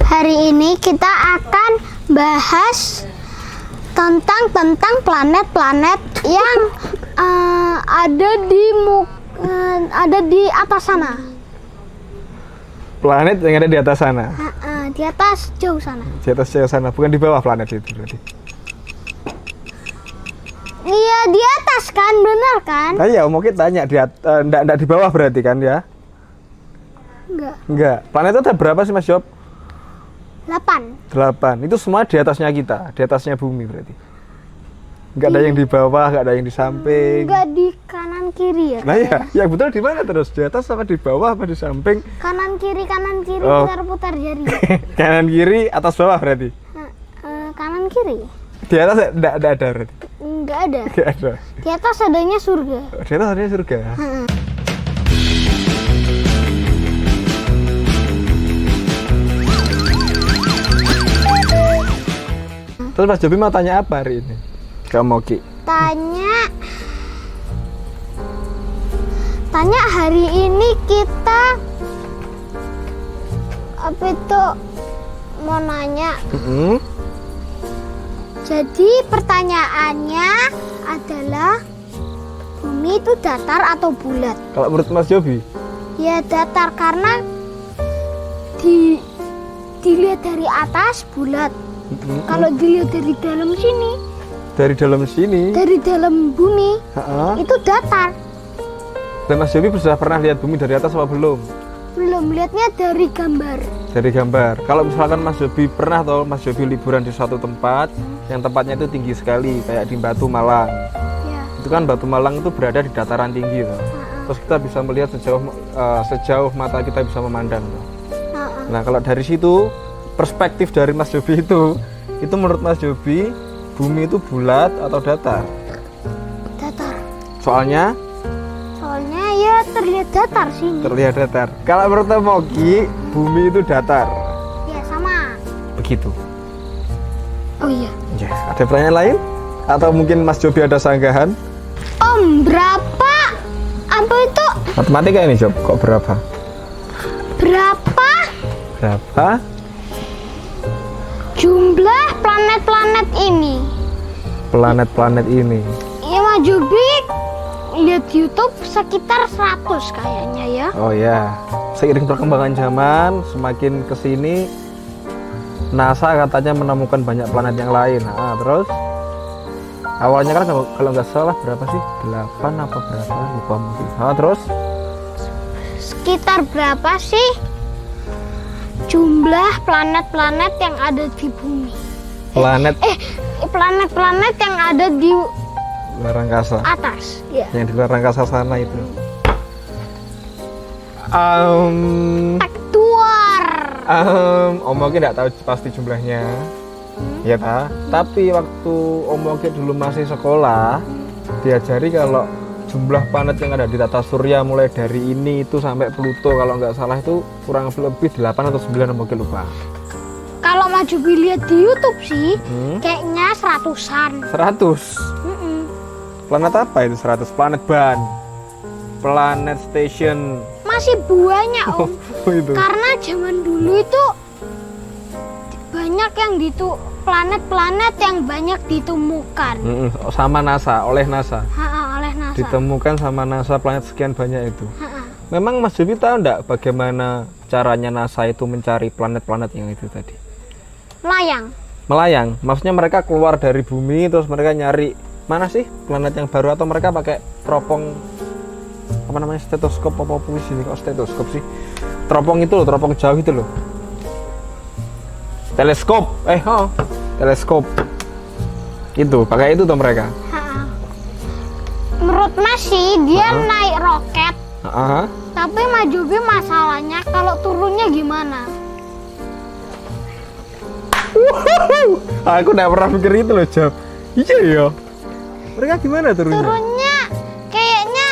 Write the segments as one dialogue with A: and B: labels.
A: Hari ini kita akan bahas tentang planet-planet yang ada di atas sana.
B: Planet yang ada di atas sana.
A: Di atas jauh sana.
B: Di atas jauh sana, bukan di bawah planet itu berarti.
A: Iya, di atas kan, benar kan?
B: Nah, ya, mau kita tanya enggak di bawah berarti kan ya? Enggak. Planet itu ada berapa sih Mas Job? 8. Itu semua di atasnya kita, di atasnya bumi berarti. Enggak ada yang di bawah, enggak ada yang di samping.
A: Enggak di kanan kiri ya?
B: Nah ya, yang betul di mana terus? Di atas sama di bawah apa di samping?
A: Kanan kiri,
B: Oh.
A: putar-putar jari.
B: Kanan kiri, atas bawah berarti.
A: Kanan kiri?
B: Di atas enggak ada berarti.
A: Enggak ada.
B: Enggak ada.
A: Di atas adanya surga.
B: Di atas adanya surga. Terus Mas Jobi mau tanya apa hari ini? Kamu Moki?
A: Tanya hari ini kita mau nanya. Jadi pertanyaannya adalah bumi itu datar atau bulat?
B: Kalau menurut Mas Jobi?
A: Ya datar karena dilihat dari atas bulat. Kalau dilihat dari dalam sini, dari dalam bumi, itu datar.
B: Dan Mas Jobi sudah pernah lihat bumi dari atas apa belum?
A: Belum, lihatnya dari gambar.
B: Dari gambar. Kalau misalkan Mas Jobi pernah atau Mas Jobi liburan di suatu tempat, yang tempatnya itu tinggi sekali, kayak di Batu Malang.
A: Ya.
B: Itu kan Batu Malang itu berada di dataran tinggi, toh. Terus kita bisa melihat sejauh mata kita bisa memandang, toh. Nah, kalau dari situ perspektif dari Mas Jobi itu menurut Mas Jobi bumi itu bulat atau datar?
A: Datar.
B: Soalnya
A: Ya terlihat datar sih.
B: Terlihat datar. Kalau menurut Moki bumi itu datar.
A: Ya sama.
B: Begitu.
A: Oh iya.
B: Ya, ada pertanyaan lain? Atau mungkin Mas Jobi ada sanggahan?
A: Om, berapa? Apa itu?
B: Matematika ini Job, kok berapa?
A: Berapa jumlah planet-planet ini?
B: Planet-planet ini.
A: Ya Mas Jobi lihat YouTube sekitar 100 kayaknya ya.
B: Oh ya, seiring perkembangan zaman semakin kesini NASA katanya menemukan banyak planet yang lain. Nah, terus awalnya kan kalau nggak salah berapa sih? 8 apa berapa? Lupa mungkin. Terus
A: sekitar berapa sih jumlah planet-planet yang ada di bumi? Planet-planet yang ada di
B: luar angkasa.
A: Atas, ya.
B: Yang di luar angkasa sana itu.
A: Aktuar.
B: Om Moki nggak tahu pasti jumlahnya. Ya ta? Tapi waktu Om Moki dulu masih sekolah, diajari kalau jumlah planet yang ada di tata surya mulai dari ini itu sampai Pluto kalau nggak salah itu kurang lebih 8 atau 9, Om Moki lupa.
A: Kalau Mas Jobi lihat di YouTube sih, kayaknya 100-an.
B: 100. Planet apa itu 100? Planet Ban, Planet Station.
A: Masih banyak Om.
B: Itu.
A: Karena zaman dulu itu banyak yang planet-planet yang banyak ditemukan.
B: Sama NASA, oleh NASA.
A: Oleh NASA.
B: Ditemukan sama NASA planet sekian banyak itu. Memang Mas Jobi tahu enggak bagaimana caranya NASA itu mencari planet-planet yang itu tadi? Melayang. Maksudnya mereka keluar dari bumi terus mereka nyari mana sih planet yang baru, atau mereka pakai teropong apa namanya, stetoskop apa sini kok stetoskop sih, teropong itu loh, teropong jauh itu loh, teleskop teleskop itu pakai itu tuh mereka.
A: Menurut Mas sih dia naik roket, tapi Mas Jobi masalahnya kalau turunnya gimana?
B: Aku nggak pernah pikir itu loh Job. Iya ya. Mereka gimana turunnya?
A: Turunnya kayaknya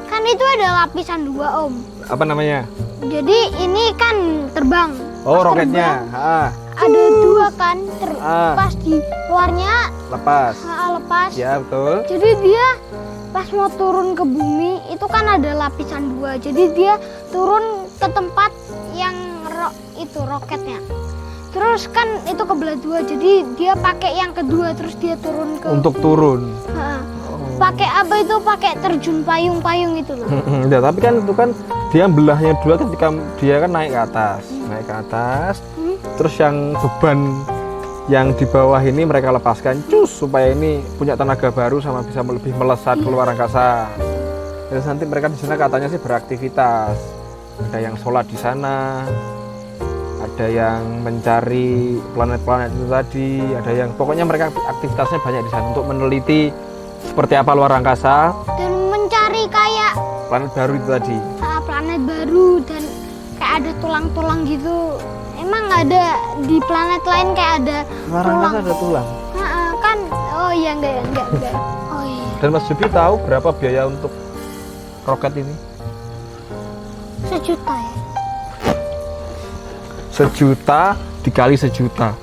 A: kan itu ada lapisan 2 Om.
B: Apa namanya?
A: Jadi ini kan terbang.
B: Oh, roketnya.
A: Ada 2 kan, pas di luarnya
B: lepas.
A: Lepas.
B: Ya betul.
A: Jadi dia pas mau turun ke bumi itu kan ada lapisan 2. Jadi dia turun ke tempat yang itu roketnya. Terus kan itu kebelah dua, jadi dia pakai yang kedua terus dia turun ke
B: untuk turun.
A: Pakai apa itu? Pakai terjun payung-payung itu loh.
B: Ya, tapi kan itu kan dia belahnya dua ketika dia kan naik ke atas. Terus yang beban yang di bawah ini mereka lepaskan supaya ini punya tenaga baru sama bisa lebih melesat keluar angkasa. Terus nanti mereka di sana katanya sih beraktivitas. Ada yang sholat di sana, ada yang mencari planet-planet itu tadi, ada yang pokoknya mereka aktivitasnya banyak di sana untuk meneliti seperti apa luar angkasa
A: dan mencari kayak
B: planet baru itu tadi.
A: Planet baru dan kayak ada tulang-tulang gitu. Emang ada di planet lain kayak ada
B: luar angkasa ada tulang.
A: Kan oh iya enggak. Oh iya.
B: Dan Mas Jubi tahu berapa biaya untuk roket ini?
A: 1 juta ya.
B: 1 juta dikali 1 juta.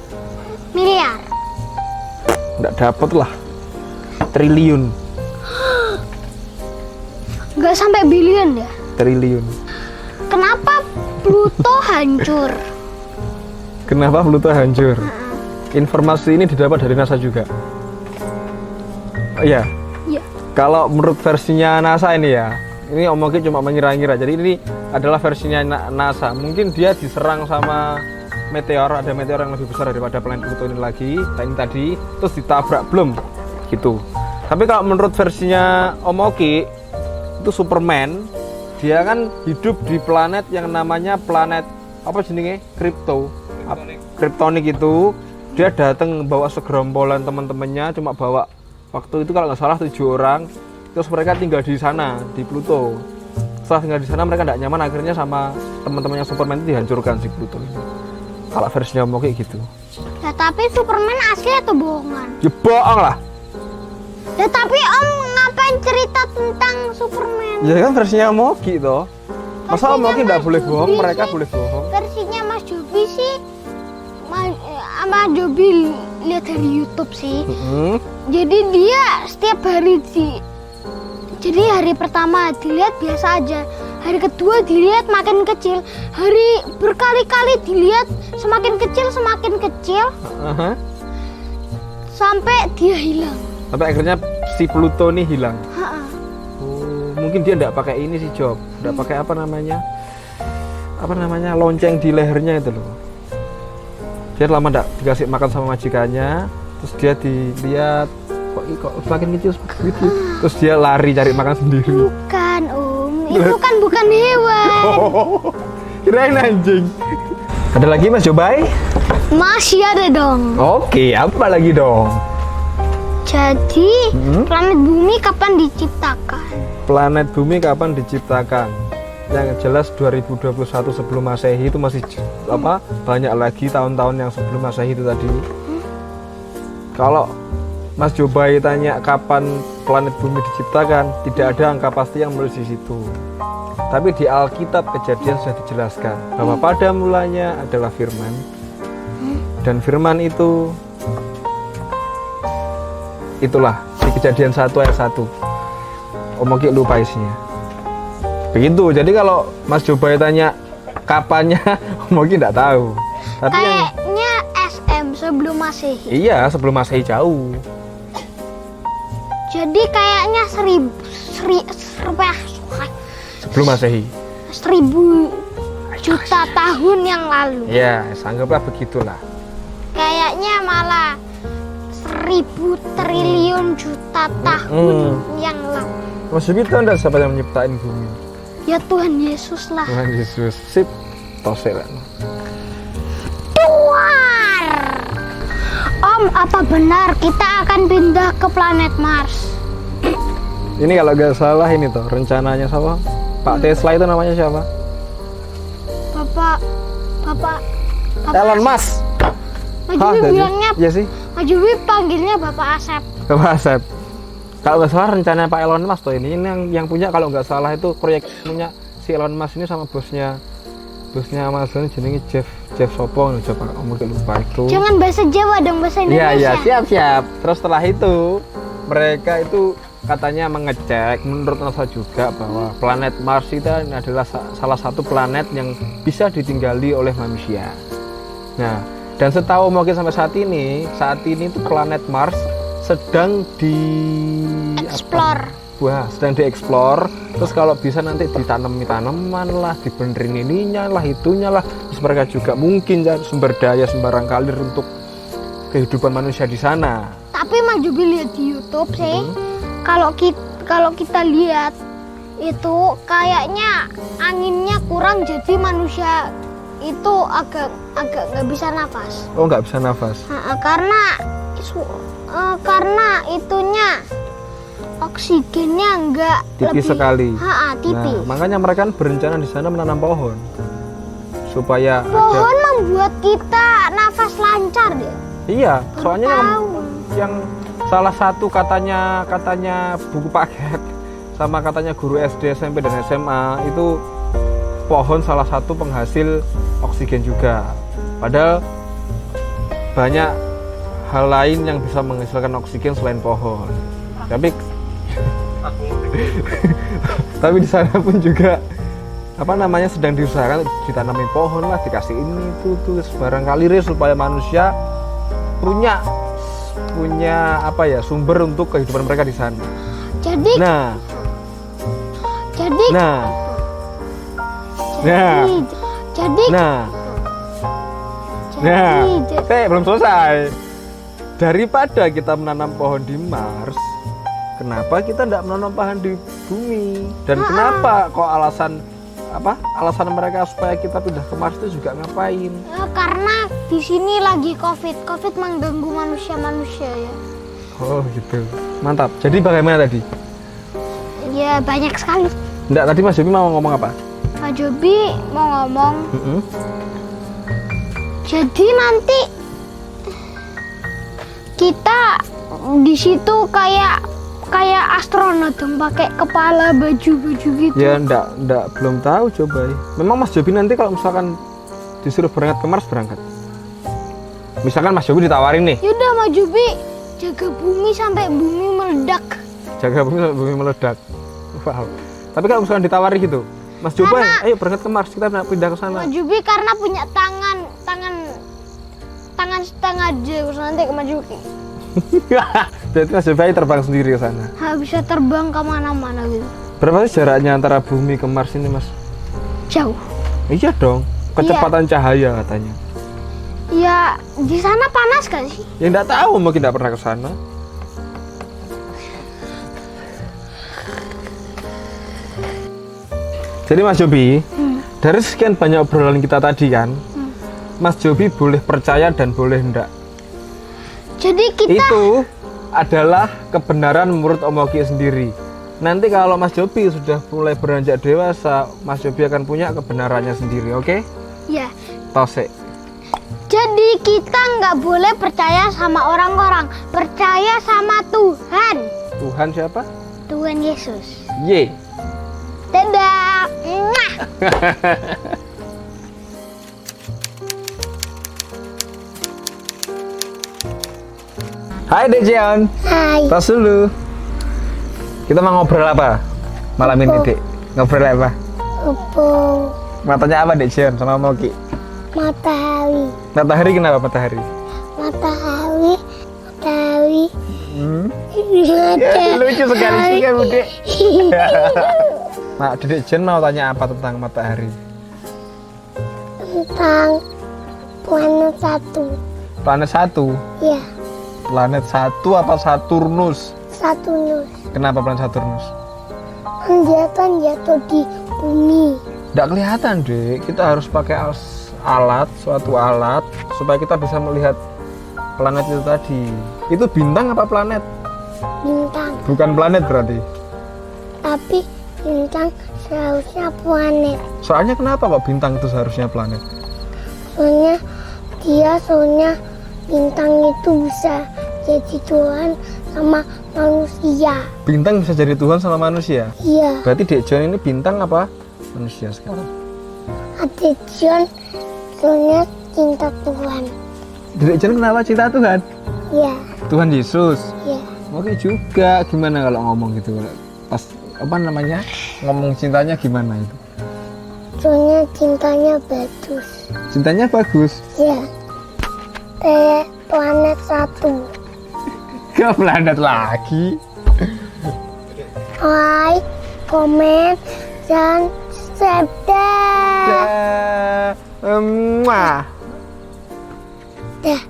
A: Miliar.
B: Nggak dapet lah. Triliun.
A: Nggak sampai bilion ya?
B: Triliun.
A: Kenapa Pluto hancur?
B: Kenapa Pluto hancur? Informasi ini didapat dari NASA juga. Oh, iya.
A: Iya.
B: Kalau menurut versinya NASA ini ya, ini Om Oki cuma mengira-ngira. Jadi ini adalah versinya NASA. Mungkin dia diserang sama meteor, ada meteor yang lebih besar daripada planet Pluto ini lagi. Ini tadi, terus ditabrak belum? Gitu. Tapi kalau menurut versinya Om Oki, itu Superman, dia kan hidup di planet yang namanya planet apa jenenge? Kryptonik itu. Dia datang bawa segerombolan teman-temannya, cuma bawa waktu itu kalau nggak salah 7 orang. Terus mereka tinggal di sana, di Pluto. Setelah tinggal di sana mereka tidak nyaman, akhirnya sama teman-temannya Superman itu dihancurkan si Pluto ini. Kalau versinya Om Oki gitu.
A: Ya tapi Superman asli atau bohongan?
B: Ya bohong lah.
A: Ya tapi Om ngapain cerita tentang Superman?
B: Ya kan versinya Om Oki toh. Masa Om Oki nggak boleh bohong, mereka boleh bohong.
A: Versinya Mas Jobi sih, Mas Jobi lihat dari YouTube sih. Jadi dia setiap hari jadi hari pertama dilihat biasa aja, hari kedua dilihat makin kecil, hari berkali-kali dilihat semakin kecil sampai dia hilang.
B: Sampai akhirnya si Pluto ini hilang. Oh, mungkin dia nggak pakai ini sih Job, nggak pakai apa namanya lonceng di lehernya itu loh. Dia lama nggak dikasih makan sama majikannya, terus dia dilihat kok semakin kecil begitu, terus dia lari cari makan sendiri.
A: Bukan itu kan bukan hewan.
B: Kirain anjing. Ada lagi Mas Jobai?
A: Masih ada dong.
B: Oke, apa lagi dong?
A: Jadi planet bumi kapan diciptakan?
B: Planet bumi kapan diciptakan? Yang jelas 2021 sebelum Masehi itu masih banyak lagi tahun-tahun yang sebelum Masehi itu tadi. Kalau Mas Jobai tanya kapan planet bumi diciptakan, tidak ada angka pasti yang menulis di situ. Tapi di Alkitab Kejadian sudah dijelaskan bahwa pada mulanya adalah firman. Dan firman itulah di Kejadian 1 ayat 1. Om Oki lupa isinya. Begitu. Jadi kalau Mas Jobai tanya kapannya, Om Oki enggak tahu. Tapi
A: kayaknya SM sebelum Masehi.
B: Iya, sebelum Masehi jauh.
A: Jadi kayaknya
B: sebelum Masehi.
A: 1000 juta tahun yang lalu.
B: Ya, anggaplah begitulah.
A: Kayaknya malah 1000 triliun juta tahun yang lalu.
B: Mas Yubi tahu enggak siapa yang menciptain bumi?
A: Ya Tuhan Yesus lah.
B: Tuhan Yesus. Sip. Tosel.
A: Tuar. Om, apa benar kita akan pindah ke planet Mars?
B: Ini kalau nggak salah ini tuh rencananya siapa? Pak Tesla itu namanya siapa?
A: Bapak
B: Elon Musk.
A: Mas Jubi bilangnya,
B: iya sih.
A: Mas Jubi panggilnya Bapak Asep.
B: Bapak Asep. Kalau nggak salah rencananya Pak Elon Musk tuh ini yang punya, kalau nggak salah itu proyek punya si Elon Musk ini sama bosnya Amazon jenenge Jeff Sopo, coba kamu lupa itu.
A: Jangan bahasa Jawa dong, bahasa Indonesia.
B: Iya siap. Terus setelah itu mereka itu katanya mengecek menurut NASA juga bahwa planet Mars itu adalah salah satu planet yang bisa ditinggali oleh manusia. Nah, dan setahu mungkin sampai saat ini itu planet Mars sedang
A: Explore.
B: sedang dieksplor. Terus kalau bisa nanti ditanami tanaman lah, dibenerin ininya lah, itunya lah. Terus mereka juga mungkin cari sumber daya sembarang kalir untuk kehidupan manusia di sana.
A: Tapi Mas Jobi lihat di YouTube sih, kalau kita lihat itu kayaknya anginnya kurang, jadi manusia itu agak nggak bisa nafas.
B: Oh, nggak bisa nafas.
A: Karena itunya oksigennya nggak
B: Tipis sekali.
A: Tipis.
B: Nah, makanya mereka kan berencana di sana menanam pohon supaya
A: Pohon membuat kita nafas lancar deh.
B: Iya, soalnya
A: Tahu.
B: yang salah satu katanya buku paket sama katanya guru SD, SMP dan SMA itu pohon salah satu penghasil oksigen juga. Padahal banyak hal lain yang bisa menghasilkan oksigen selain pohon. Tapi di sana pun juga sedang diusahakan ditanami pohon lah, dikasih ini itu tuh barangkali supaya manusia punya sumber untuk kehidupan mereka di sana.
A: Jadi
B: belum selesai. Daripada kita menanam pohon di Mars, kenapa kita tidak menanam pohon di bumi? Dan kenapa kok alasan mereka supaya kita pindah ke Mars itu juga ngapain?
A: Karena di sini lagi COVID mengganggu manusia ya.
B: Oh gitu, mantap. Jadi bagaimana tadi?
A: Ya banyak sekali.
B: Enggak, tadi Mas Jobi mau ngomong apa?
A: Mas Jobi mau ngomong. Jadi nanti kita di situ kayak astronot dong, pakai kepala baju gitu.
B: Ya enggak belum tahu, coba. Memang Mas Jobi nanti kalau misalkan disuruh berangkat ke Mars berangkat. Misalkan Mas Jobi ditawarin nih.
A: Yaudah Mas Jobi jaga bumi sampai bumi meledak.
B: Jaga bumi sampai bumi meledak. Wow. Tapi kalau misalkan ditawari gitu, Mas Jobi, ayo berangkat ke Mars, kita pindah ke sana.
A: Mas Jobi karena punya tangan setengah jauh nanti ke Mas Jobi.
B: Jadi Mas Jobi terbang sendiri ke sana.
A: Bisa terbang kemana-mana gitu.
B: Berapa sih jaraknya antara bumi ke Mars ini, Mas?
A: Jauh.
B: Iya dong, kecepatan cahaya katanya.
A: Ya di sana panas kan sih?
B: Ya enggak tahu, mungkin enggak pernah ke sana. Jadi Mas Jobi, dari sekian banyak obrolan kita tadi kan, Mas Jobi boleh percaya dan boleh enggak.
A: Jadi kita
B: itu adalah kebenaran menurut Om Oki sendiri. Nanti kalau Mas Jobi sudah mulai beranjak dewasa, Mas Jobi akan punya kebenarannya sendiri, oke?
A: Ya.
B: Tosek.
A: Jadi kita nggak boleh percaya sama orang-orang, percaya sama Tuhan.
B: Tuhan siapa?
A: Tuhan Yesus.
B: Ye.
A: Dadah. Mwah.
B: Hai Dek Jeon.
A: Hai.
B: Tos dulu. Kita mau ngobrol apa malam ini, Dek? Ngobrol apa?
A: Opung.
B: Matanya apa Dek Jeon sama Om Oki?
A: Matahari.
B: Matahari kenapa matahari?
A: Matahari.
B: Ya, lucu sekali sih kan, Dek. Nah, Dek Jeon mau tanya apa tentang matahari?
A: Tentang planet satu.
B: Planet satu?
A: Ya.
B: Planet satu apa Saturnus?
A: Saturnus.
B: Kenapa planet Saturnus?
A: Dia kan jatuh di bumi.
B: Nggak kelihatan, Dek. Kita harus pakai suatu alat supaya kita bisa melihat planet itu tadi. Itu bintang apa planet?
A: Bintang.
B: Bukan planet berarti.
A: Tapi bintang seharusnya planet.
B: Soalnya kenapa kok bintang itu seharusnya planet?
A: Soalnya bintang itu bisa jadi Tuhan sama manusia.
B: Bintang bisa jadi Tuhan sama manusia?
A: Iya.
B: Berarti Dek John ini bintang apa manusia sekarang?
A: Adik John soalnya cinta Tuhan.
B: Dek John kenapa cinta Tuhan?
A: Iya.
B: Tuhan Yesus?
A: Iya.
B: Oke juga. Gimana kalau ngomong gitu? Pas apa namanya? Ngomong cintanya gimana itu?
A: Soalnya cintanya bagus.
B: Cintanya bagus.
A: Ya. Kayak planet satu.
B: Ke planet lagi.
A: Like, komen, dan subscribe.
B: Dah. Muah.
A: Dah.